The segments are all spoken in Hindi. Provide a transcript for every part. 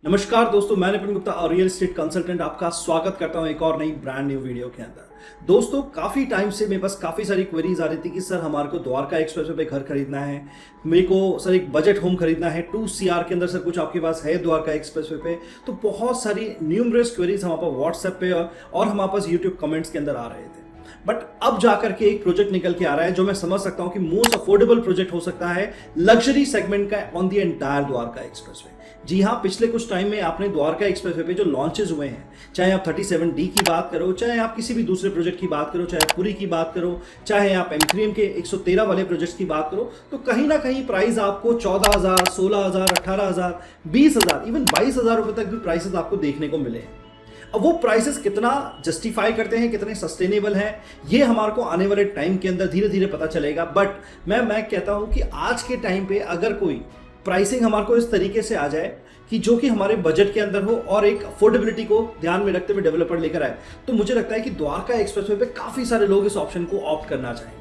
नमस्कार दोस्तों, मैं नितिन गुप्ता और रियल एस्टेट कंसल्टेंट आपका स्वागत करता हूं एक और नई ब्रांड न्यू वीडियो के अंदर। दोस्तों, काफ़ी टाइम से मेरे पास काफ़ी सारी क्वेरीज आ रही थी कि सर हमारे को द्वारका एक्सप्रेसवे पे घर खरीदना है, मेरे को सर एक बजट होम खरीदना है 2 CR के अंदर, सर कुछ आपके पास है द्वारका एक्सप्रेसवे पे। तो बहुत सारी न्यूमरस क्वेरीज हमारे पास व्हाट्सएप पे और हमारे पास यूट्यूब कमेंट्स के अंदर आ रहे थे। बट अब जाकर के एक प्रोजेक्ट निकल के आ रहा है जो मैं समझ सकता हूं कि मोस्ट अफोर्डेबल प्रोजेक्ट हो सकता है लग्जरी सेगमेंट का on the entire Dwarka expressway. जी हाँ, पिछले कुछ टाइम में आपने द्वारका एक्सप्रेसवे पे जो लॉन्चेस हुए हैं, चाहे आप 37D की बात करो, चाहे आप किसी भी दूसरे प्रोजेक्ट की बात करो, चाहे पुरी की बात करो, चाहे आप M3M के 113 वाले प्रोजेक्ट्स की बात करो, तो कहीं ना कहीं प्राइस आपको 14,000, 16,000, 18,000, 20,000, इवन 22,000 रुपए तक भी प्राइसेस आपको देखने को मिले हैं। अब वो प्राइसेस कितना जस्टिफाई करते हैं, कितने सस्टेनेबल हैं, ये हमारे को आने वाले टाइम के अंदर धीरे धीरे पता चलेगा। बट मैं कहता हूं कि आज के टाइम पे अगर कोई प्राइसिंग हमारे को इस तरीके से आ जाए कि जो कि हमारे बजट के अंदर हो और एक अफोर्डेबिलिटी को ध्यान में रखते हुए डेवलपर लेकर आए, तो मुझे लगता है कि द्वारका एक्सप्रेसवे पे काफी सारे लोग इस ऑप्शन को ऑप्ट करना चाहेंगे।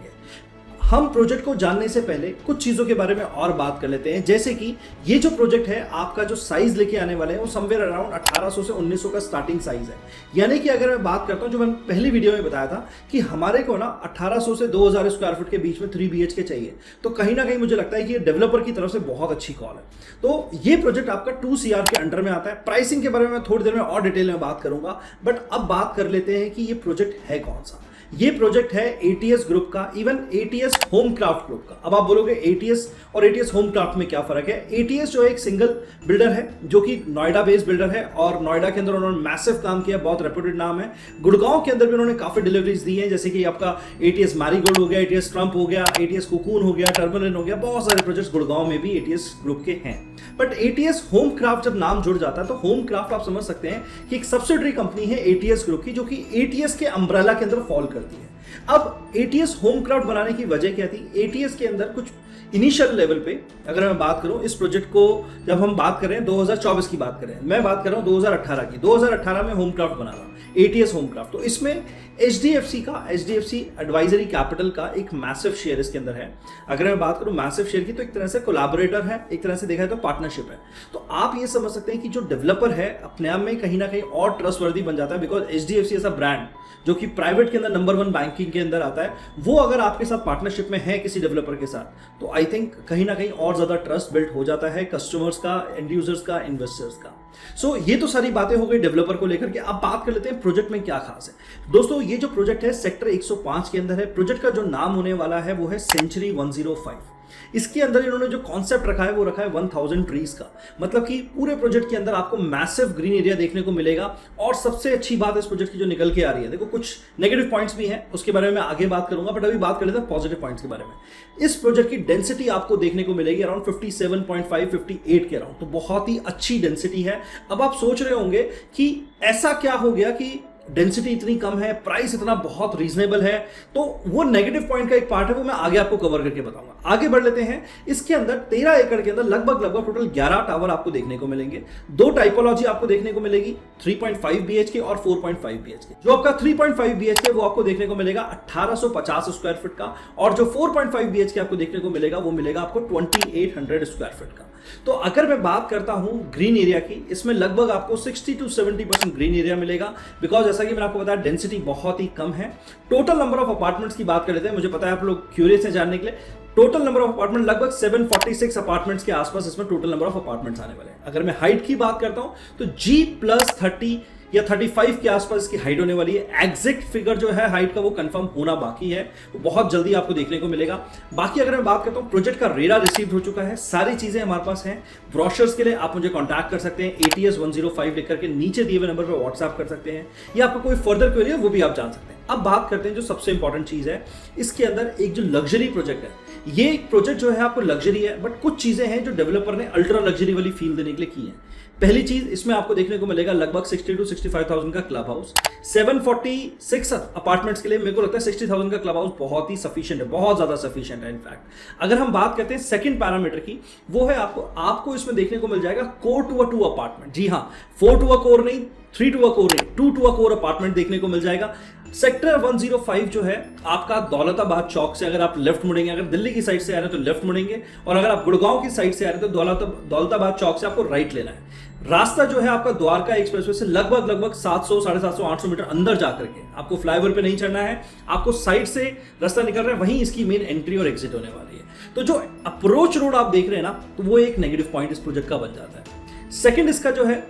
हम प्रोजेक्ट को जानने से पहले कुछ चीजों के बारे में और बात कर लेते हैं, जैसे कि ये जो प्रोजेक्ट है आपका जो साइज लेके आने वाले हैं वो समवेयर अराउंड 1800 से 1900 का स्टार्टिंग साइज है। यानी कि अगर मैं बात करता हूं, जो मैंने पहली वीडियो में बताया था कि हमारे को ना 1800 से 2000 स्क्वायर फुट के बीच में 3 BHK चाहिए, तो कहीं ना कहीं मुझे लगता है कि ये डेवलपर की तरफ से बहुत अच्छी कॉल है। तो ये प्रोजेक्ट आपका 2 CR के अंडर में आता है। प्राइसिंग के बारे में मैं थोड़ी देर में और डिटेल में बात करूंगा, बट अब बात कर लेते हैं कि ये प्रोजेक्ट है कौन सा। ये प्रोजेक्ट है ATS ग्रुप का, इवन ATS होमक्राफ्ट ग्रुप का। अब आप बोलोगे ATS और ATS होमक्राफ्ट में क्या फर्क है। ATS जो एक सिंगल बिल्डर है जो कि नोएडा बेस्ड बिल्डर है और नोएडा के अंदर उन्होंने मैसिव काम किया, बहुत रेप्यूटेड नाम है। गुड़गांव के अंदर भी उन्होंने काफी डिलीवरीज दी है, जैसे कि आपका ATS मैरीगोल्ड हो गया, ATS ट्रम्प हो गया, ATS कुकून हो गया, टर्बुलेंट हो गया। बहुत सारे प्रोजेक्ट्स गुड़गांव में भी ATS ग्रुप के हैं। बट ATS होमक्राफ्ट जब नाम जुड़ जाता है तो होमक्राफ्ट आप समझ सकते हैं कि एक सब्सिडरी कंपनी है ATS ग्रुप की, जो कि ATS के अम्ब्रेला के अंदर फॉल करती है। अब ATS होमक्राफ्ट बनाने की वजह क्या थी। ATS के अंदर कुछ इनिशियल लेवल पे अगर मैं बात करूं, इस प्रोजेक्ट को जब हम बात करें 2024 की बात करें, मैं बात कर रहा हूं 2018 की। 2018 में होमक्राफ्ट बना रहा ATS होमक्राफ्ट। तो इसमें HDFC एडवाइजरी कैपिटल का एक मैसिव शेयर इसके अंदर है। अगर मैं बात करूं मैसिव शेयर की, तो एक तरह से कोलैबोरेटर है, एक तरह से देखा जाए तो पार्टनरशिप है। तो आप ये समझ सकते हैं कि जो डेवलपर है अपने आप में कहीं ना कहीं और ट्रस्टवर्दी बन जाता है, बिकॉज HDFC ऐसा ब्रांड जो कि प्राइवेट के अंदर नंबर 1 बैंकिंग के अंदर आता है, वो अगर आपके साथ पार्टनरशिप में है किसी डेवलपर के साथ, तो आई थिंक कहीं ना कहीं और ज्यादा ट्रस्ट बिल्ड हो जाता है कस्टमर्स का, एंड यूजर्स का, इन्वेस्टर्स का। सो ये तो सारी बातें हो गई डेवलपर को लेकर के। अब बात कर लेते हैं प्रोजेक्ट में क्या खास है। दोस्तों, ये जो प्रोजेक्ट है सेक्टर 105 के अंदर है। प्रोजेक्ट का जो नाम होने वाला है वो है सेंचुरी 105। इसके अंदर इन्होंने जो कॉन्सेप्ट रखा है वो रखा है 1000 ट्रीज का। मतलब कि पूरे प्रोजेक्ट के अंदर आपको मैसिव ग्रीन एरिया देखने को मिलेगा। और सबसे अच्छी बात इस प्रोजेक्ट की जो निकल के आ रही है, देखो कुछ नेगेटिव पॉइंट्स भी हैं, उसके बारे में मैं आगे बात करूंगा, बट अभी बात कर लेते हैं पॉजिटिव पॉइंट्स के बारे में। इस प्रोजेक्ट की डेंसिटी आपको देखने को मिलेगी अराउंड 57.5 58 के अराउंड, तो बहुत ही अच्छी डेंसिटी है। अब आप सोच रहे होंगे कि ऐसा क्या हो गया कि डेंसिटी इतनी कम है, प्राइस इतना बहुत रीजनेबल है। तो वो नेगेटिव पॉइंट का एक पार्ट है, वो मैं आगे आपको कवर करके बताऊंगा। आगे बढ़ लेते हैं। इसके अंदर 13 एकड़ के अंदर लगभग टोटल 11 टावर आपको देखने को मिलेंगे। 2 टाइपोलॉजी आपको देखने को मिलेगी, 3.5 BHK और 4.5 BHK। जो आपका 3.5 BHK वो आपको देखने को मिलेगा 1850 स्क्वायर फीट का, और जो 4.5 BHK आपको देखने को मिलेगा वो मिलेगा आपको 2800 स्क्वायर फीट का। तो अगर मैं बात करता हूं ग्रीन एरिया की, इसमें लगभग आपको 60 to 70% ग्रीन एरिया मिलेगा, बिकॉज जैसा कि मैंने आपको बताया डेंसिटी बहुत ही कम है। टोटल नंबर ऑफ अपार्टमेंट्स की बात कर लेते हैं। मुझे पता है आप लोग क्यूरियस हैं जानने के लिए। टोटल नंबर ऑफ अपार्टमेंट लगभग 746 अपार्टमेंट्स के आसपास इसमें टोटल नंबर ऑफ अपार्टमेंट्स आने वाले हैं। अगर मैं हाइट की बात करता हूं तो G+30 या 35 के आसपास इसकी हाइट होने वाली है। एग्जैक्ट फिगर जो है हाइट का वो कंफर्म होना बाकी है, वो बहुत जल्दी आपको देखने को मिलेगा। बाकी अगर मैं बात करता हूं, प्रोजेक्ट का रेरा रिसीव हो चुका है, सारी चीजें हमारे पास हैं। ब्रोशर्स के लिए आप मुझे कांटेक्ट कर सकते हैं, ATS 105 लिख करके नीचे दिए हुए नंबर पर व्हाट्सएप कर सकते हैं, या आपको कोई फर्दर क्वेरी है वो भी आप जान सकते हैं। अब बात करते हैं जो सबसे इंपॉर्टेंट चीज है, इसके अंदर एक जो लग्जरी प्रोजेक्ट है। ये प्रोजेक्ट जो है आपको लग्जरी है, बट कुछ चीजें हैं जो डेवलपर ने अल्ट्रा लग्जरी वाली फील देने के लिए की है। पहली चीज, इसमें आपको देखने को मिलेगा लगभग 60 to 65,000 का क्लब हाउस। 746 अपार्टमेंट्स के लिए मेरे को लगता है 60,000 का क्लब हाउस बहुत ही सफिशिएंट है, बहुत ज्यादा सफिशिएंट है। इनफैक्ट अगर हम बात करते हैं सेकंड पैरामीटर की, वो है आपको इसमें देखने को मिल जाएगा कोर टू अ 2 अपार्टमेंट। जी हाँ, 4 टू अ कोर नहीं, 3 टू अ कोर नहीं, 2 टू अ कोर अपार्टमेंट देखने को मिल जाएगा। सेक्टर 105 जो है आपका दौलताबाद चौक से अगर आप लेफ्ट मुड़ेंगे, अगर दिल्ली की साइड से आ रहे हैं तो लेफ्ट मुड़ेंगे, और अगर आप गुड़गांव की साइड से आ रहे हैं तो दौलताबाद चौक से आपको राइट लेना है। रास्ता जो है आपका द्वारका एक्सप्रेसवे से लगभग 700 750 800 मीटर अंदर जाकर के, आपको फ्लाईओवर पे नहीं चढ़ना है, आपको साइड से रास्ता निकल रहा है, वहीं इसकी मेन एंट्री और एग्जिट होने वाली है। तो जो अप्रोच रोड आप देख रहे हैं ना, तो वो एक नेगेटिव पॉइंट इस प्रोजेक्ट का बन जाता है। सेकंड, इसका जो है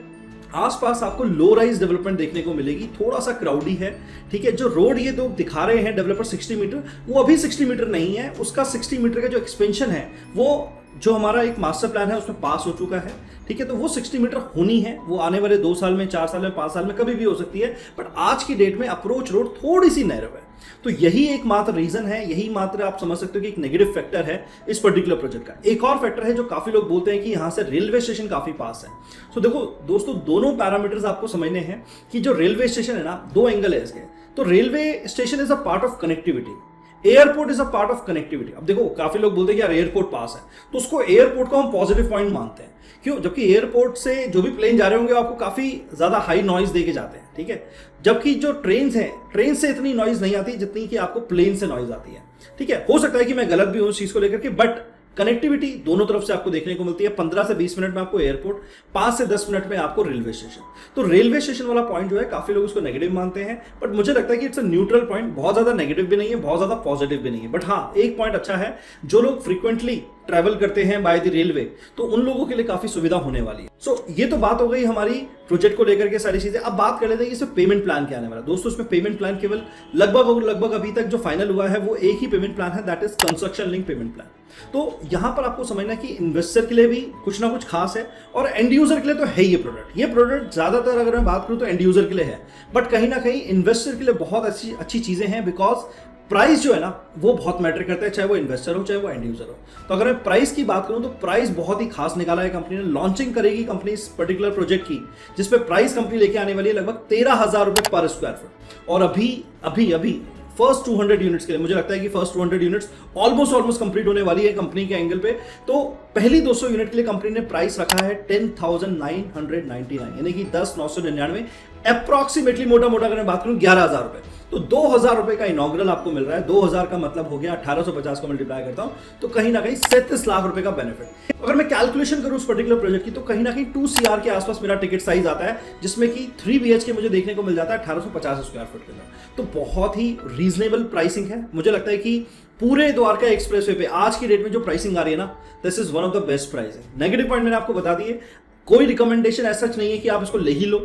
आसपास आपको लो राइज डेवलपमेंट देखने को मिलेगी, थोड़ा सा क्राउडी है, ठीक है। जो रोड ये तो दिखा रहे हैं डेवलपर 60 मीटर, वो अभी 60 मीटर नहीं है, उसका 60 मीटर का जो एक्सपेंशन है वो जो हमारा एक मास्टर प्लान है उसमें पास हो चुका है, ठीक है। तो वो 60 मीटर होनी है, वो आने वाले 2 साल में, 4 साल में, 5 साल में कभी भी हो सकती है, बट आज की डेट में अप्रोच रोड थोड़ी सी नैरो है। तो यही एक मात्र रीजन है, यही मात्र आप समझ सकते हो कि एक नेगेटिव फैक्टर है इस पर्टिकुलर प्रोजेक्ट का। एक और फैक्टर है जो काफी लोग बोलते हैं कि यहां से रेलवे स्टेशन काफी पास है। तो देखो दोस्तों, दोनों पैरामीटर्स आपको समझने हैं कि जो रेलवे स्टेशन है ना, 2 एंगल है इसके। तो railway station is a part of connectivity, airport is a part of connectivity. अब देखो काफी लोग बोलते हैं कि यार एयरपोर्ट पास है, तो उसको एयरपोर्ट को हम पॉजिटिव पॉइंट मानते हैं। क्यों? जबकि एयरपोर्ट से जो भी प्लेन जा रहे होंगे आपको काफी ज्यादा हाई नॉइज देके जाते हैं, ठीक है। जबकि जो ट्रेन है, ट्रेन से इतनी नॉइज नहीं आती जितनी कि आपको प्लेन से नॉइज आती है, ठीक है। हो सकता है कि मैं गलत भी हूं उस चीज को लेकर के, बट कनेक्टिविटी दोनों तरफ से आपको देखने को मिलती है। 15 से 20 मिनट में आपको एयरपोर्ट, 5 से 10 मिनट में आपको रेलवे स्टेशन। तो रेलवे स्टेशन वाला पॉइंट जो है काफी लोग उसको नेगेटिव मानते हैं, बट मुझे लगता है कि इट्स अ न्यूट्रल पॉइंट, बहुत ज्यादा नेगेटिव भी नहीं है, बहुत ज्यादा पॉजिटिव भी नहीं है। बट हाँ, एक पॉइंट अच्छा है, जो लोग फ्रीक्वेंटली ट्रैवल करते हैं बाय द रेलवे, तो उन लोगों के लिए काफी सुविधा होने वाली है। सो ये तो बात हो गई हमारी प्रोजेक्ट को लेकर के सारी चीजें। अब बात कर लेते हैं कि इसमें पेमेंट प्लान क्या आने वाला है। दोस्तों, इसमें पेमेंट प्लान केवल लगभग अभी तक जो फाइनल हुआ है वो एक ही पेमेंट प्लान है, that is construction link payment plan. तो यहां पर आपको समझना है कि इन्वेस्टर के लिए भी कुछ ना कुछ खास है, और एंड यूजर के लिए तो है ये प्रोडक्ट। ये प्रोडक्ट ज्यादातर अगर मैं बात करूं तो एंड यूजर के लिए है, बट कहीं ना कहीं इन्वेस्टर के लिए बहुत अच्छी चीजें हैं, बिकॉज प्राइस जो है ना वो बहुत मैटर करता है, चाहे वो इन्वेस्टर हो चाहे वो एंड यूजर हो। तो अगर मैं प्राइस की बात करूं तो प्राइस बहुत ही खास निकाला है कंपनी ने। लॉन्चिंग करेगी कंपनी इस पर्टिकुलर प्रोजेक्ट की, जिसपे प्राइस कंपनी लेके आने वाली है लगभग 13,000 रुपए पर स्क्वायर फुट। और अभी फर्स्ट 200 यूनिट्स के लिए मुझे लगता है कि फर्स्ट 200 यूनिट्स ऑलमोस्ट कंप्लीट होने वाली है कंपनी के एंगल पे। तो पहली 200 यूनिट के लिए कंपनी ने प्राइस रखा है 10,999, यानी कि 10,999, अप्रॉक्सीमेटली मोटा अगर मैं बात करूं 11,000 रुपए। तो 2,000 रुपए का इनॉग्रल आपको मिल रहा है। 2,000 का मतलब हो गया 1850 को मल्टीप्लाई करता हूं तो कहीं ना कहीं 37 लाख रुपए का बेनिफिट। अगर मैं कैलकुलेशन करूं उस पर्टिकुलर प्रोजेक्ट की, तो कहीं ना कहीं 2 CR के आसपास मेरा टिकट साइज आता है, जिसमें कि 3 BHK मुझे देखने को मिल जाता है 1850 स्क्वायर फुट के अंदर। तो बहुत ही रीजनेबल प्राइसिंग है। मुझे लगता है कि पूरे द्वारका एक्सप्रेसवे पे आज की डेट में जो प्राइसिंग आ रही है ना, this is one of the best pricing. Negative point मैंने आपको बता दिए। कोई रिकमेंडेशन ऐसा नहीं है कि आप इसको ले ही लो,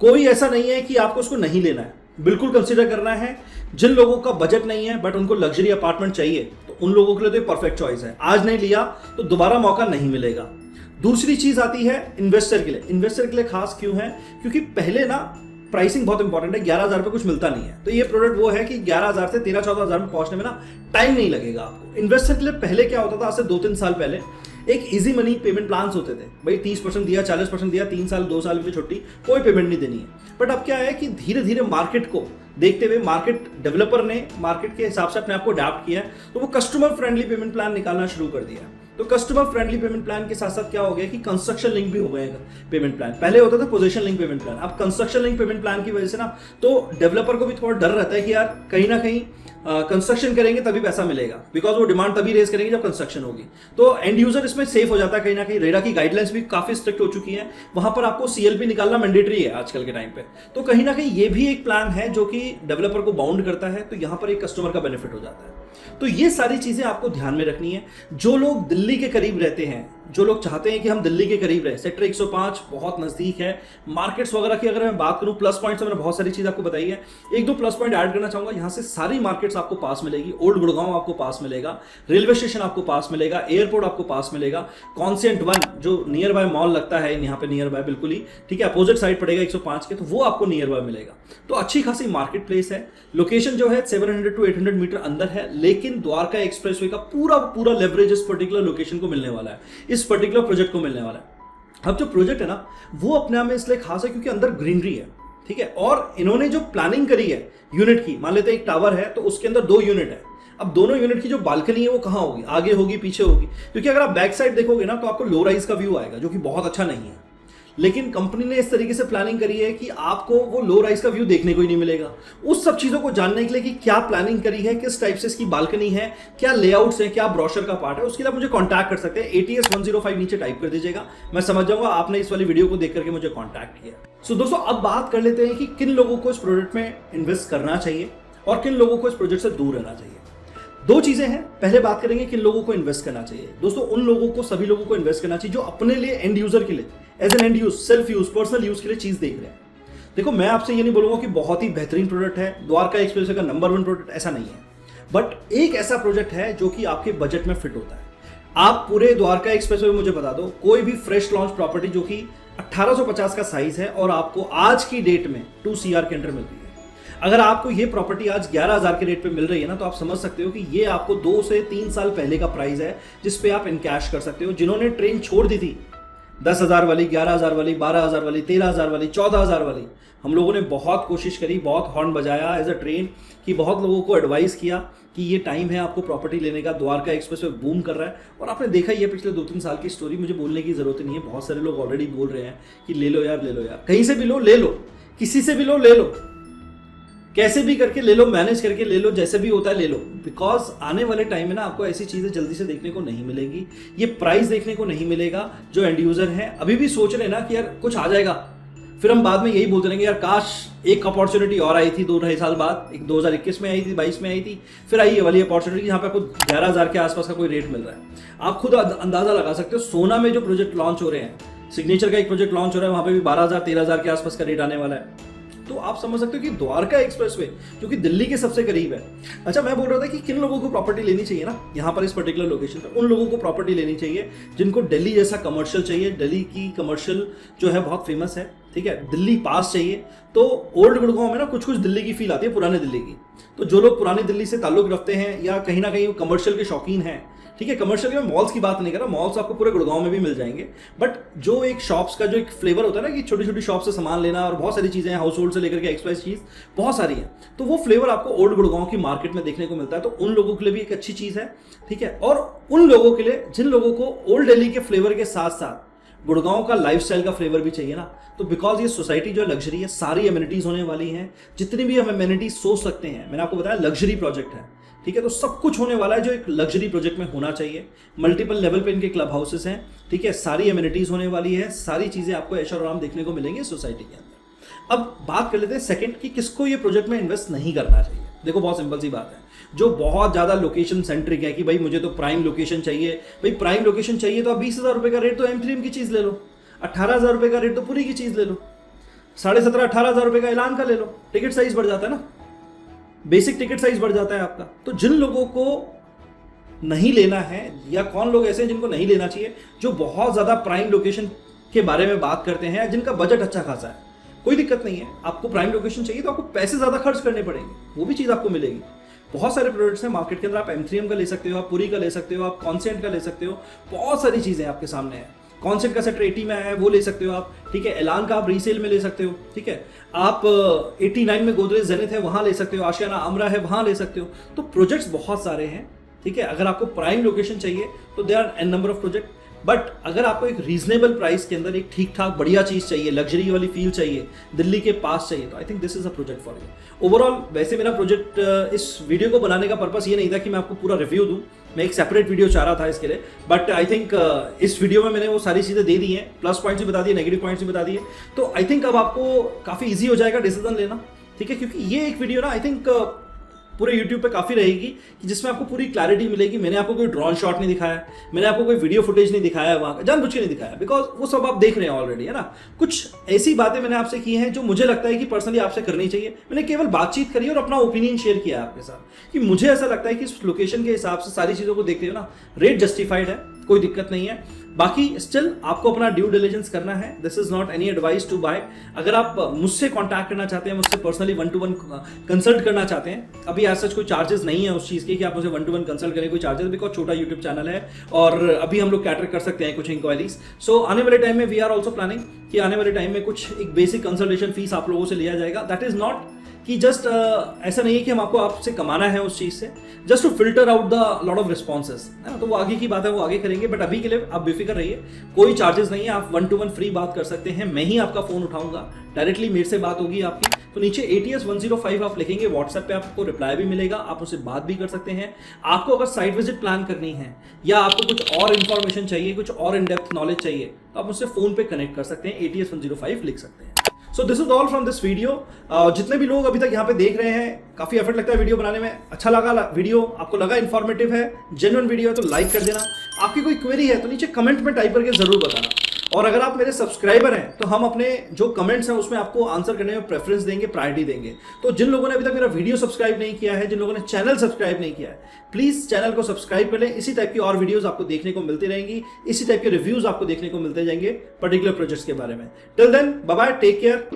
कोई ऐसा नहीं है कि आपको उसको नहीं लेना है। बिल्कुल कंसीडर करना है। जिन लोगों का बजट नहीं है बट उनको लग्जरी अपार्टमेंट चाहिए, तो उन लोगों के लिए तो परफेक्ट चॉइस है। आज नहीं लिया तो दोबारा मौका नहीं मिलेगा। दूसरी चीज आती है इन्वेस्टर के लिए। इन्वेस्टर के लिए खास क्यों है? क्योंकि पहले ना प्राइसिंग बहुत इंपॉर्टेंट है। 11,000 पे कुछ मिलता नहीं है, तो ये प्रोडक्ट वो है कि 11,000 से 13-14,000 में पहुंचने में ना टाइम नहीं लगेगा आपको। इन्वेस्टर के लिए पहले क्या होता था, आज से 2-3 साल पहले एक इजी मनी पेमेंट प्लान्स होते थे। भाई 30% दिया, 40% दिया, 3 साल 2 साल की छुट्टी, कोई पेमेंट नहीं देनी है। बट अब क्या है कि धीरे धीरे मार्केट को देखते हुए मार्केट डेवलपर ने मार्केट के हिसाब से अपने आप को अडैप्ट किया है, तो वो कस्टमर फ्रेंडली पेमेंट प्लान निकालना शुरू कर दिया। तो कस्टमर फ्रेंडली पेमेंट प्लान के साथ साथ क्या हो गया कि कंस्ट्रक्शन लिंक भी हो गए पेमेंट प्लान। पहले होता था पोजीशन लिंक पेमेंट प्लान, अब कंस्ट्रक्शन लिंक पेमेंट प्लान की वजह से ना तो डेवलपर को भी थोड़ा डर रहता है कि यार कहीं ना कहीं कंस्ट्रक्शन करेंगे तभी पैसा मिलेगा, बिकॉज वो डिमांड तभी रेज करेंगे जब कंस्ट्रक्शन होगी। तो एंड यूजर इसमें सेफ हो जाता है कहीं ना कहीं। रेरा की गाइडलाइंस भी काफी स्ट्रिक्ट हो चुकी है, वहां पर आपको CLP निकालना मैंडेटरी है आजकल के टाइम पे। तो कहीं ना कहीं ये भी एक प्लान है जो कि डेवलपर को बाउंड करता है, तो यहां पर एक कस्टमर का बेनिफिट हो जाता है। तो ये सारी चीजें आपको ध्यान में रखनी है। जो लोग दिल्ली के करीब रहते हैं, जो लोग चाहते हैं कि हम दिल्ली के करीब रहे, सेक्टर 105 बहुत नजदीक है। मार्केट्स वगैरह की अगर मैं बात करूं, प्लस पॉइंट्स मैंने बहुत सारी चीज आपको बताई है। 1-2 प्लस पॉइंट ऐड करना चाहूंगा। यहां से सारी मार्केट्स आपको पास मिलेगी। ओल्ड गुड़गांव आपको पास मिलेगा, रेलवे स्टेशन आपको पास मिलेगा, एयरपोर्ट आपको पास मिलेगा, कॉन्सेंट 1 जो नियर बाय मॉल लगता है यहाँ पे नियर बाय बिल्कुल ही, ठीक है, अपोजिट साइड पड़ेगा 105 के, तो वो आपको नियर बाय मिलेगा। तो अच्छी खासी मार्केट प्लेस है। लोकेशन जो है 700 to 800 मीटर अंदर है, लेकिन द्वारका एक्सप्रेसवे का पूरा लेवरेज इस पर्टिकुलर लोकेशन को मिलने वाला है, इस पर्टिकुलर प्रोजेक्ट को मिलने वाला है। अब जो प्रोजेक्ट है ना वो अपने आप में इसलिए खास है क्योंकि अंदर ग्रीनरी है, ठीक है। और इन्होंने जो प्लानिंग करी है यूनिट की, मान लेते हैं एक टावर है तो उसके अंदर 2 यूनिट है। अब दोनों यूनिट की जो बालकनी है वो कहां होगी, आगे होगी पीछे होगी, क्योंकि अगर आप बैक साइड देखोगे ना तो आपको लो राइज का व्यू आएगा जो कि बहुत अच्छा नहीं है। लेकिन कंपनी ने इस तरीके से प्लानिंग करी है कि आपको वो लो राइज का व्यू देखने को ही नहीं मिलेगा। उस सब चीजों को जानने के लिए कि क्या प्लानिंग करी है, किस टाइप से इसकी बालकनी है, क्या लेआउट्स है, क्या ब्रोशर का पार्ट है, उसके लिए आप मुझे कॉन्टैक्ट कर सकते हैं। ATS 105 नीचे टाइप कर दीजिएगा, मैं समझ जाऊंगा आपने इस वाली वीडियो को देख करके मुझे कॉन्टैक्ट किया। सो दोस्तों, अब बात कर लेते हैं कि किन लोगों को इस प्रोजेक्ट में इन्वेस्ट करना चाहिए और किन लोगों को इस प्रोजेक्ट से दूर रहना चाहिए। दो चीजें हैं, पहले बात करेंगे किन लोगों को इन्वेस्ट करना चाहिए। दोस्तों, उन लोगों को, सभी लोगों को इन्वेस्ट करना चाहिए जो अपने लिए, एंड यूजर के लिए, as an end use, self use, personal use के लिए चीज देख रहे हैं। देखो, मैं आपसे ये नहीं बोलूंगा कि बहुत ही बेहतरीन प्रोडक्ट है, द्वारका एक्सप्रेसवे का नंबर 1 प्रोडक्ट, ऐसा नहीं है, बट एक ऐसा प्रोजेक्ट है जो कि आपके बजट में फिट होता है। आप पूरे द्वारका एक्सप्रेसवे में मुझे बता दो, कोई भी फ्रेश लॉन्च प्रॉपर्टी जो कि 1850 का साइज है और आपको आज की डेट में 2 CR के अंडर मिल रही है। अगर आपको ये प्रॉपर्टी आज 11,000 के रेट पे मिल रही है ना, तो आप समझ सकते हो कि ये आपको 2 से 3 साल पहले का प्राइस है जिस पे आप इनकैश कर सकते हो। जिन्होंने ट्रेन छोड़ दी थी 10,000 वाली, 11,000 वाली, 12,000 वाली, 13,000 वाली, 14,000 वाली, हम लोगों ने बहुत कोशिश करी, बहुत हॉर्न बजाया एज अ ट्रेन, कि बहुत लोगों को एडवाइस किया कि ये टाइम है आपको प्रॉपर्टी लेने का, द्वारका एक्सप्रेसवे बूम कर रहा है। और आपने देखा ये पिछले 2-3 साल की स्टोरी, मुझे बोलने की जरूरत नहीं है, बहुत सारे लोग ऑलरेडी बोल रहे हैं कि ले लो यार, ले लो यार, कहीं से भी लो, ले लो, किसी से भी लो, ले लो, कैसे भी करके ले लो, मैनेज करके ले लो, जैसे भी होता है ले लो। बिकॉज आने वाले टाइम में ना आपको ऐसी चीजें जल्दी से देखने को नहीं मिलेंगी, ये प्राइस देखने को नहीं मिलेगा। जो एंड यूजर है अभी भी सोच रहे हैं ना कि यार कुछ आ जाएगा, फिर हम बाद में यही बोलते रहेंगे यार काश एक अपॉर्चुनिटी और आई थी 2-2.5 साल बाद, एक 2021 में आई थी, 22 में आई थी, फिर आई ये वाली अपॉर्चुनिटी जहाँ पे आपको 11,000 के आसपास का कोई रेट मिल रहा है। आप खुद अंदाजा लगा सकते हो, सोना में जो प्रोजेक्ट लॉन्च हो रहे हैं, सिग्नेचर का एक प्रोजेक्ट लॉन्च हो रहा है, वहां पे भी 12,000-13,000 के आसपास का रेट आने वाला है। तो आप समझ सकते हो कि द्वारका एक्सप्रेसवे जो कि दिल्ली के सबसे करीब है। अच्छा, मैं बोल रहा था कि किन लोगों को प्रॉपर्टी लेनी चाहिए ना यहाँ पर इस पर्टिकुलर लोकेशन पर, उन लोगों को प्रॉपर्टी लेनी चाहिए जिनको दिल्ली जैसा कमर्शियल चाहिए। दिल्ली की कमर्शियल जो है बहुत फेमस है, ठीक है, दिल्ली पास चाहिए। तो ओल्ड गुड़गांव में ना कुछ कुछ दिल्ली की फील आती है, पुराने दिल्ली की। तो जो लोग पुरानी दिल्ली से ताल्लुक रखते हैं या कहीं ना कहीं कमर्शियल के शौकीन हैं, ठीक है, कमर्शियल में मॉल्स की बात नहीं कर रहा, मॉल्स आपको पूरे गुड़गांव में भी मिल जाएंगे, बट जो एक शॉप्स का जो एक फ्लेवर होता है ना कि छोटी छोटी शॉप से सामान लेना और बहुत सारी चीजें हैं, हाउस होल्ड से लेकर के एक्सप्रेस चीज बहुत सारी है, तो वो फ्लेवर आपको ओल्ड गुड़गांव की मार्केट में देखने को मिलता है। तो उन लोगों के लिए भी एक अच्छी चीज है, ठीक है। और उन लोगों के लिए जिन लोगों को ओल्ड दिल्ली के फ्लेवर के साथ साथ गुड़गांव का लाइफस्टाइल का फ्लेवर भी चाहिए ना, तो बिकॉज ये सोसाइटी जो है लग्जरी है, सारी एमिनिटीज होने वाली हैं, जितनी भी हम एमिनिटीज सोच सकते हैं, मैंने आपको बताया लग्जरी प्रोजेक्ट है, ठीक है। तो सब कुछ होने वाला है जो एक लग्जरी प्रोजेक्ट में होना चाहिए। मल्टीपल लेवल पे इनके क्लब हाउसेस हैं, ठीक है, सारी एमिनिटीज होने वाली है, सारी चीजें आपको ऐशो आराम देखने को मिलेंगे सोसाइटी के अंदर। अब बात कर लेते हैं सेकंड कि किसको ये प्रोजेक्ट में इन्वेस्ट नहीं करना चाहिए। देखो, बहुत सिंपल सी बात है, जो बहुत ज्यादा लोकेशन सेंट्रिक है कि भाई मुझे तो प्राइम लोकेशन चाहिए, भाई प्राइम लोकेशन चाहिए तो आप 20,000 रुपए का रेट तो M3M की चीज ले लो, 18,000 रुपए का रेट तो पूरी की चीज ले लो, 17,500-18,000 रुपए का ऐलान का ले लो, टिकट साइज बढ़ जाता है ना, बेसिक टिकट साइज बढ़ जाता है आपका। तो जिन लोगों को नहीं लेना है, या कौन लोग ऐसे हैं जिनको नहीं लेना चाहिए, जो बहुत ज्यादा प्राइम लोकेशन के बारे में बात करते हैं, जिनका बजट अच्छा खासा है, कोई दिक्कत नहीं है। आपको प्राइम लोकेशन चाहिए तो आपको पैसे ज्यादा खर्च करने पड़ेंगे, वो भी चीज आपको मिलेगी। बहुत सारे प्रोडक्ट्स हैं मार्केट के अंदर, आप M3M का ले सकते हो, आप पुरी का ले सकते हो, आप कॉन्सेंट का ले सकते हो, बहुत सारी चीजें आपके सामने है। कॉन्सेंट का सेक्टर 80 में आया है, वो ले सकते हो आप, ठीक है। एलान का आप रीसेल में ले सकते हो, ठीक है। आप 89 में गोदरेज जेनिथ है, वहां ले सकते हो, आशियाना आमरा है, वहां ले सकते हो। तो प्रोजेक्ट्स बहुत सारे हैं, ठीक है। अगर आपको प्राइम लोकेशन चाहिए तो there are an number of project, but अगर आपको एक रीजनेबल प्राइस के अंदर एक ठीक ठाक बढ़िया चीज चाहिए, लग्जरी वाली फील चाहिए, दिल्ली के पास चाहिए, तो I think this is a project for you. Overall वैसे मेरा प्रोजेक्ट, इस वीडियो को बनाने का पर्पस ये नहीं था कि मैं आपको पूरा रिव्यू दूं, मैं एक सेपरेट वीडियो चाह रहा था इसके लिए, बट आई थिंक इस वीडियो में मैंने वो सारी चीजें दे दी हैं, प्लस पॉइंट्स भी बता दिए, नेगेटिव पॉइंट्स भी बता दिए। तो आई थिंक अब आपको काफी ईजी हो जाएगा डिसीजन लेना, ठीक है, क्योंकि ये एक वीडियो ना आई थिंक पूरे YouTube पे काफी रहेगी कि जिसमें आपको पूरी क्लैरिटी मिलेगी। मैंने आपको कोई ड्रोन शॉट नहीं दिखाया, मैंने आपको कोई वीडियो फुटेज नहीं दिखाया, वहां का जानबूझ के नहीं दिखाया, बिकॉज वो सब आप देख रहे हैं ऑलरेडी, है ना। कुछ ऐसी बातें मैंने आपसे की हैं जो मुझे लगता है कि पर्सनली आपसे करनी चाहिए। मैंने केवल बातचीत करी और अपना ओपिनियन शेयर किया आपके साथ कि मुझे ऐसा लगता है कि इस लोकेशन के हिसाब से सारी चीजों को देखते हुए ना रेट जस्टिफाइड है, कोई दिक्कत नहीं है। बाकी स्टिल आपको अपना ड्यू डिलिजेंस करना है, this is not any advice to buy. अगर आप मुझसे कांटेक्ट करना चाहते हैं, मुझसे पर्सनली 1-to-1 कंसल्ट करना चाहते हैं, अभी ऐसा कोई चार्जेस नहीं है उस चीज़ के कि आप मुझे 1-to-1 कंसल्ट करें, कोई चार्जेस, बिकॉज छोटा यूट्यूब चैनल है और अभी हम लोग कैटर कर सकते हैं कुछ इंक्वायरीज। सो आने वाले टाइम में वी आर ऑल्सो प्लानिंग कि आने वाले टाइम में कुछ एक बेसिक कंसल्टेशन फीस आप लोगों से लिया जाएगा। दैट इज नॉट कि जस्ट ऐसा नहीं है कि हम आपको आपसे कमाना है उस चीज़ से, just to filter out the lot of responses है ना। तो वो आगे की बात है, वो आगे करेंगे, बट अभी के लिए आप बेफिक्र रहिए, कोई चार्जेस नहीं है, आप 1-to-1 फ्री बात कर सकते हैं। मैं ही आपका फ़ोन उठाऊंगा, डायरेक्टली मेरे से बात होगी आपकी। तो नीचे ATS 105 आप लिखेंगे, व्हाट्सएप पे आपको रिप्लाई भी मिलेगा, आप उससे बात भी कर सकते हैं। आपको अगर साइट विजिट प्लान करनी है या आपको कुछ और इन्फॉर्मेशन चाहिए, कुछ और इन डेप्थ नॉलेज चाहिए, तो आप मुझसे फ़ोन पे कनेक्ट कर सकते हैं, ATS 105 लिख सकते हैं। So this is all from this video. जितने भी लोग अभी तक यहाँ पे देख रहे हैं, काफ़ी एफर्ट लगता है वीडियो बनाने में, अच्छा लगा वीडियो, आपको लगा इन्फॉर्मेटिव है, जेन्युइन वीडियो है तो लाइक कर देना। आपकी कोई क्वेरी है तो नीचे कमेंट में टाइप करके ज़रूर बताना। और अगर आप मेरे सब्सक्राइबर हैं तो हम अपने जो कमेंट्स हैं उसमें आपको आंसर करने में प्रेफरेंस देंगे, प्रायोरिटी देंगे। तो जिन लोगों ने अभी तक मेरा वीडियो सब्सक्राइब नहीं किया है, जिन लोगों ने चैनल सब्सक्राइब नहीं किया है, प्लीज़ चैनल को सब्सक्राइब कर लें। इसी टाइप की और वीडियोस आपको देखने को मिलती रहेंगी, इसी टाइप के रिव्यूज आपको देखने को मिलते जाएंगे पर्टिकुलर प्रोजेक्ट्स के बारे में। Till then bye bye, take care.